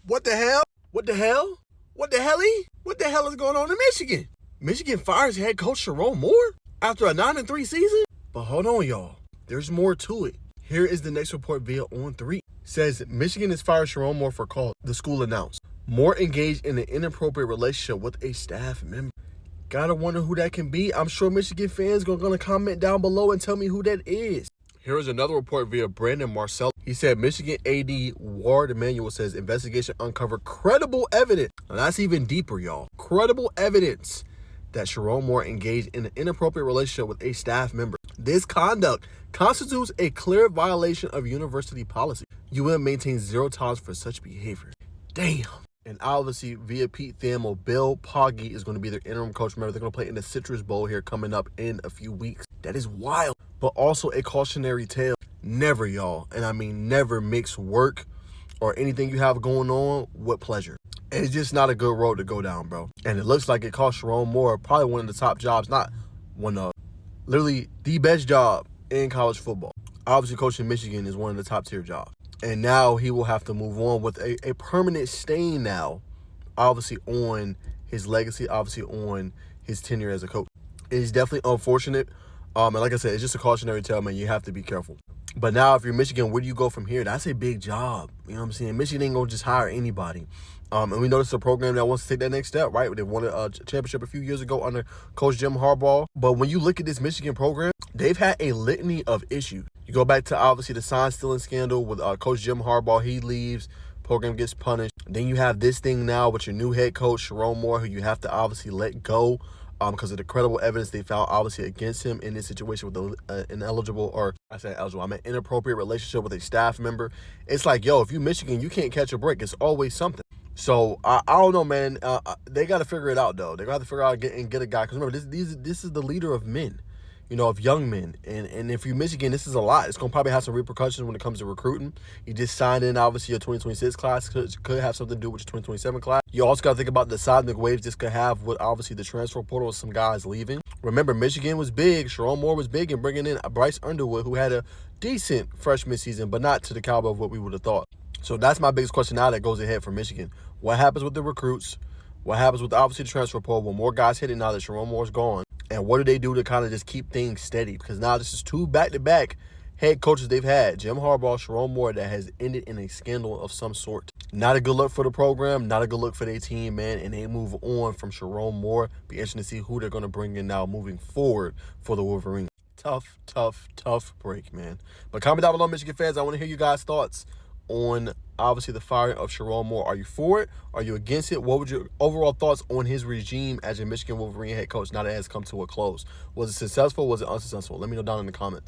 What the hell? What the hell? What the hell? What the hell is going on in Michigan? Michigan fires head coach Sherrone Moore after a 9-3 season? But hold on, y'all. There's more to it. Here is the next report via On3. Says Michigan has fired Sherrone Moore for cause, the school announced. Moore engaged in an inappropriate relationship with a staff member. Gotta wonder who that can be. I'm sure Michigan fans are gonna comment down below and tell me who that is. Here is another report via Brandon Marcel. He said Michigan AD Ward Emanuel says investigation uncovered credible evidence. Now that's even deeper, y'all. Credible evidence that Sherrone Moore engaged in an inappropriate relationship with a staff member. This conduct constitutes a clear violation of university policy. UM maintains zero tolerance for such behavior. Damn. And obviously, via Pete Thamel, Bill Poggi is going to be their interim coach. Remember, they're going to play in the Citrus Bowl here coming up in a few weeks. That is wild. But also a cautionary tale. Never, y'all, and I mean never, mix work or anything you have going on with pleasure. It's just not a good road to go down, bro. And it looks like it cost Sherrone Moore probably one of the top jobs, not one of, literally the best job in college football. Obviously, coaching Michigan is one of the top tier jobs. And now he will have to move on with a permanent stain now, obviously on his legacy, obviously on his tenure as a coach. It is definitely unfortunate. And like I said, it's just a cautionary tale, man. You have to be careful. But now if you're Michigan, where do you go from here? That's a big job. You know what I'm saying? Michigan ain't going to just hire anybody. And we know this is a program that wants to take that next step, right? They won a championship a few years ago under Coach Jim Harbaugh. But when you look at this Michigan program, they've had a litany of issues. You go back to, obviously, the sign-stealing scandal with Coach Jim Harbaugh. He leaves. Program gets punished. Then you have this thing now with your new head coach, Sherrone Moore, who you have to obviously let go because of the credible evidence they found, obviously, against him in this situation with an inappropriate relationship with a staff member. It's like, yo, if you Michigan, you can't catch a break. It's always something. So, I don't know, man. They got to figure it out, though. They got to figure out and get a guy. Because remember, this is the leader of men, you know, of young men. And if you're Michigan, this is a lot. It's going to probably have some repercussions when it comes to recruiting. You just signed in, obviously, your 2026 class. Could have something to do with your 2027 class. You also got to think about the seismic waves this could have with, obviously, the transfer portal with some guys leaving. Remember, Michigan was big. Sherrone Moore was big in bringing in Bryce Underwood, who had a decent freshman season, but not to the caliber of what we would have thought. So that's my biggest question now that goes ahead for Michigan. What happens with the recruits? What happens with, obviously, the transfer portal when more guys hit it now that Sherrone Moore's gone? And what do they do to kind of just keep things steady? Because now this is two back-to-back head coaches they've had, Jim Harbaugh, Sherrone Moore, that has ended in a scandal of some sort. Not a good look for the program, not a good look for their team, man, and they move on from Sherrone Moore. Be interesting to see who they're going to bring in now moving forward for the Wolverines. Tough break, man. But comment down below, Michigan fans. I want to hear you guys' thoughts on, obviously, the firing of Sherrone Moore. Are you for it? Are you against it? What would your overall thoughts on his regime as a Michigan Wolverine head coach now that it has come to a close? Was it successful? Was it unsuccessful? Let me know down in the comments.